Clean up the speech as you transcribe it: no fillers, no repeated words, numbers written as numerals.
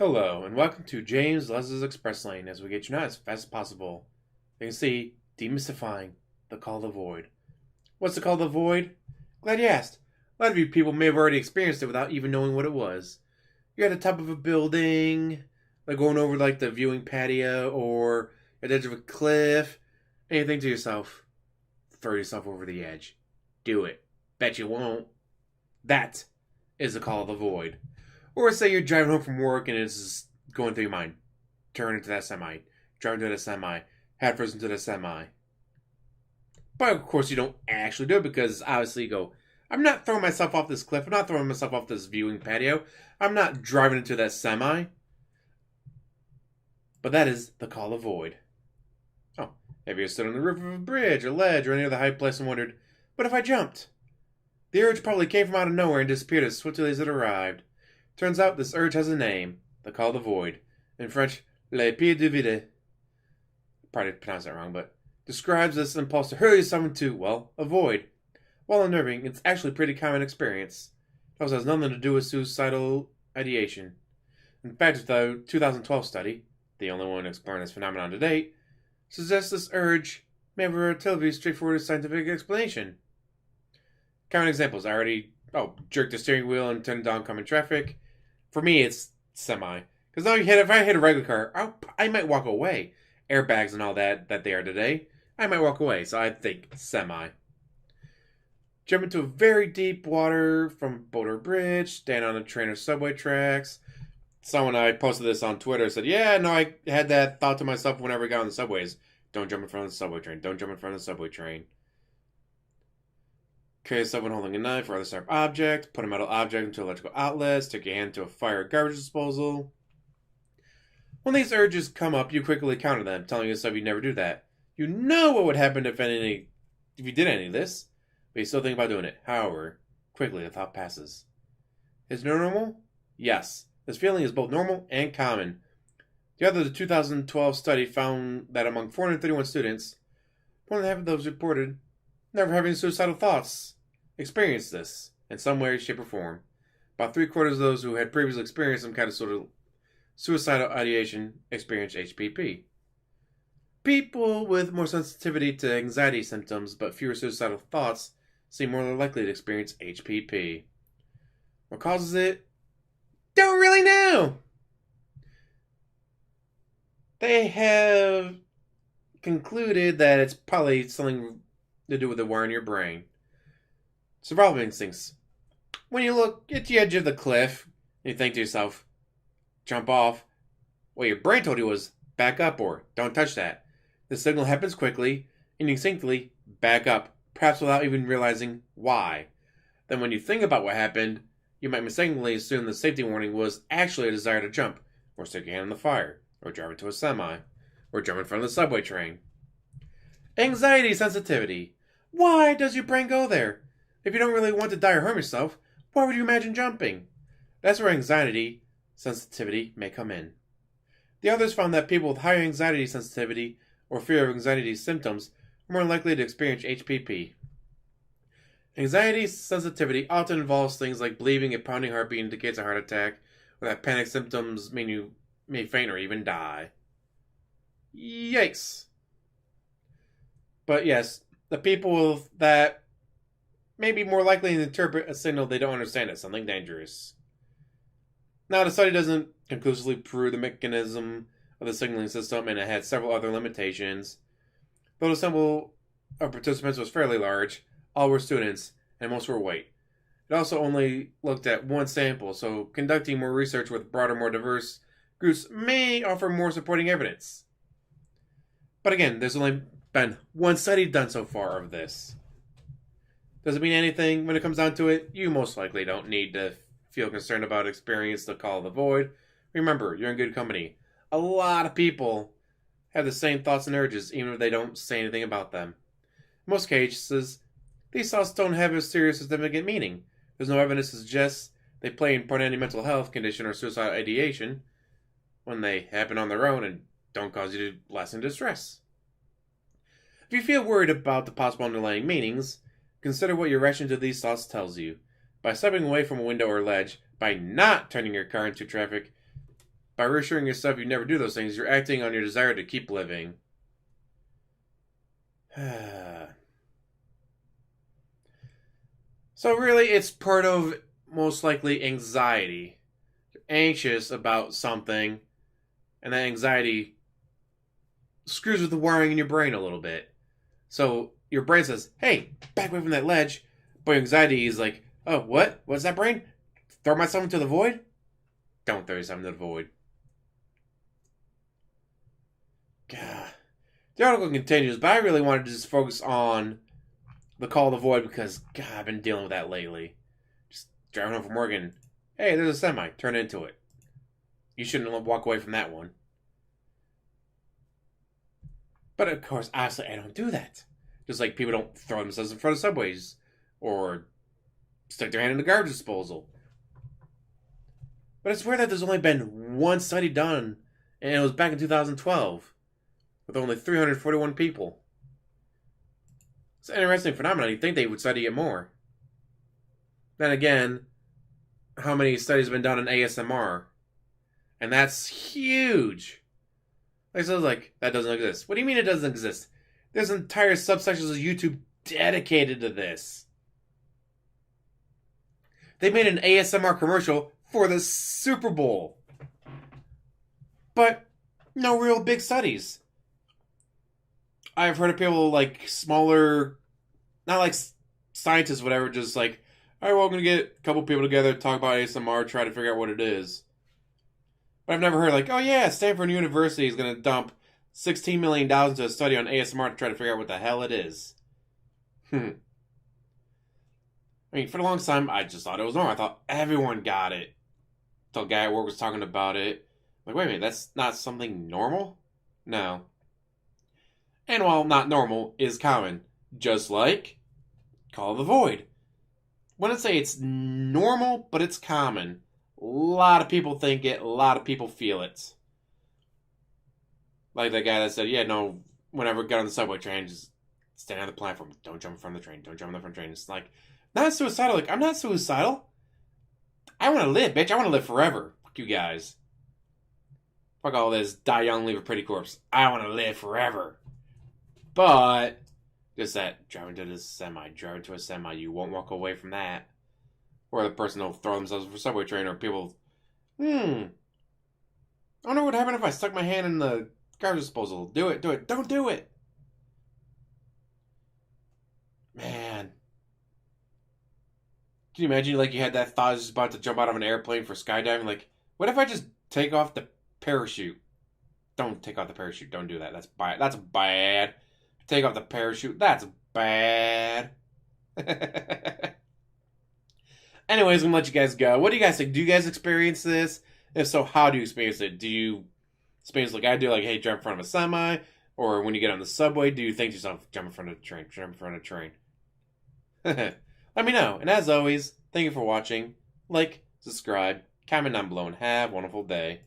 Hello, and welcome to James Leslie's Express Lane as we get you out as fast as possible. You can see, demystifying the call of the void. What's the call of the void? Glad you asked. A lot of you people may have already experienced it without even knowing what it was. You're at the top of a building, like going over like the viewing patio, or at the edge of a cliff, and you think to yourself, throw yourself over the edge. Do it. Bet you won't. That is the call of the void. Or say you're driving home from work and it's just going through your mind. Turn into that semi. Drive into the semi. Head first into the semi. But of course you don't actually do it because obviously you go, I'm not throwing myself off this cliff. I'm not throwing myself off this viewing patio. I'm not driving into that semi. But that is the call of void. Oh, have you stood on the roof of a bridge or ledge or any other high place and wondered, what if I jumped? The urge probably came from out of nowhere and disappeared as swiftly as it arrived. Turns out this urge has a name, the call of the void. In French, le pied du vide. Probably pronounced that wrong, but describes this impulse to hurl yourself into, well, a void. While unnerving, it's actually a pretty common experience. It also has nothing to do with suicidal ideation. In fact, the 2012 study, the only one exploring this phenomenon to date, suggests this urge may have a relatively straightforward scientific explanation. Common examples, I already jerked the steering wheel and turned down oncoming traffic. For me, it's semi. Because now if I hit a regular car, I might walk away. Airbags and all that they are today, I might walk away. So I think semi. Jump into a very deep water from a boat or bridge, stand on a train or subway tracks. Someone, I posted this on Twitter, said, yeah, no, I had that thought to myself whenever I got on the subways. Don't jump in front of the subway train. Don't jump in front of the subway train. Carry someone holding a knife or other sharp object. Put a metal object into electrical outlets. Take your hand to a fire or garbage disposal. When these urges come up, you quickly counter them, telling yourself you never do that. You know what would happen if you did any of this, but you still think about doing it. However, quickly the thought passes. Is it normal? Yes. This feeling is both normal and common. The 2012 study found that among 431 students, more than half of those reported never having suicidal thoughts experienced this in some way, shape, or form. About 3/4 of those who had previously experienced some kind of suicidal ideation experienced HPP. People with more sensitivity to anxiety symptoms but fewer suicidal thoughts seem more likely to experience HPP. What causes it? Don't really know. They have concluded that it's probably something to do with the wire in your brain. Survival instincts. When you look at the edge of the cliff, and you think to yourself, jump off, what your brain told you was, back up or don't touch that. The signal happens quickly, and you instinctively back up, perhaps without even realizing why. Then when you think about what happened, you might mistakenly assume the safety warning was actually a desire to jump, or stick your hand in the fire, or drive into a semi, or jump in front of the subway train. Anxiety sensitivity. Why does your brain go there? If you don't really want to die or harm yourself, why would you imagine jumping? That's where anxiety sensitivity may come in. The others found that people with higher anxiety sensitivity or fear of anxiety symptoms are more likely to experience HPP. Anxiety sensitivity often involves things like believing a pounding heartbeat indicates a heart attack, or that panic symptoms mean you may faint or even die. Yikes. But yes, the people that may be more likely to interpret a signal they don't understand as something dangerous. Now, the study doesn't conclusively prove the mechanism of the signaling system, and it had several other limitations. Though the sample of participants was fairly large, all were students, and most were white. It also only looked at one sample, so conducting more research with broader, more diverse groups may offer more supporting evidence. But again, there's only been one study done so far of this. Does it mean anything? When it comes down to it, you most likely don't need to feel concerned about experiencing the call of the void. Remember, you're in good company. A lot of people have the same thoughts and urges, even if they don't say anything about them. In most cases, these thoughts don't have a serious significant meaning. There's no evidence to suggest they play in part in any mental health condition or suicidal ideation when they happen on their own and don't cause you to lasting distress. If you feel worried about the possible underlying meanings, consider what your reaction to these thoughts tells you. By stepping away from a window or ledge, by not turning your car into traffic, By reassuring yourself you never do those things, you're acting on your desire to keep living. So really, it's part of, most likely, anxiety. You're anxious about something, and that anxiety screws with the wiring in your brain a little bit. So your brain says, hey, back away from that ledge. But your anxiety is like, oh, what? What's that, brain? Throw myself into the void? Don't throw yourself into the void. God. The article continues, but I really wanted to just focus on the call of the void because, God, I've been dealing with that lately. Just driving home from work and, hey, there's a semi. Turn into it. You shouldn't walk away from that one. But, of course, obviously, I don't do that. Just like people don't throw themselves in front of subways or stick their hand in the garbage disposal. But it's weird that there's only been one study done, and it was back in 2012, with only 341 people. It's an interesting phenomenon. You'd think they would study it more. Then again, how many studies have been done in ASMR? And that's huge. Like, so like, that doesn't exist. What do you mean it doesn't exist? There's entire subsections of YouTube dedicated to this. They made an ASMR commercial for the Super Bowl. But no real big studies. I've heard of people like smaller, not like scientists, whatever, just like, all right, well, I'm going to get a couple people together, talk about ASMR, try to figure out what it is. But I've never heard like, oh yeah, Stanford University is going to dump $16 million into a study on ASMR to try to figure out what the hell it is. I mean, for the longest time, I just thought it was normal. I thought everyone got it. Until a guy at work was talking about it. Like, wait a minute, that's not something normal? No. And while not normal, is common. Just like Call of the Void. Wouldn't say it's normal, but it's common. A lot of people think it, a lot of people feel it. Like that guy that said, yeah, no, whenever I get on the subway train, just stand on the platform. Don't jump in front of the train. Don't jump in front of the train. It's like, not suicidal. Like, I'm not suicidal. I want to live, bitch. I want to live forever. Fuck you guys. Fuck all this. Die young, leave a pretty corpse. I want to live forever. But, just that, driving to a semi, you won't walk away from that. Or the person will throw themselves for a subway train, or people, I wonder what would happen if I stuck my hand in the garbage disposal. Do it. Don't do it. Man. Can you imagine, like, you had that thought, just about to jump out of an airplane for skydiving? Like, what if I just take off the parachute? Don't take off the parachute. Don't do that. That's bad. That's bad. Take off the parachute. That's bad. Anyways, I'm going to let you guys go. What do you guys think? Do you guys experience this? If so, how do you experience it? Do you experience like I do, like, hey, jump in front of a semi? Or when you get on the subway, do you think to yourself, jump in front of a train, jump in front of a train? Let me know. And as always, thank you for watching. Like, subscribe, comment down below, and have a wonderful day.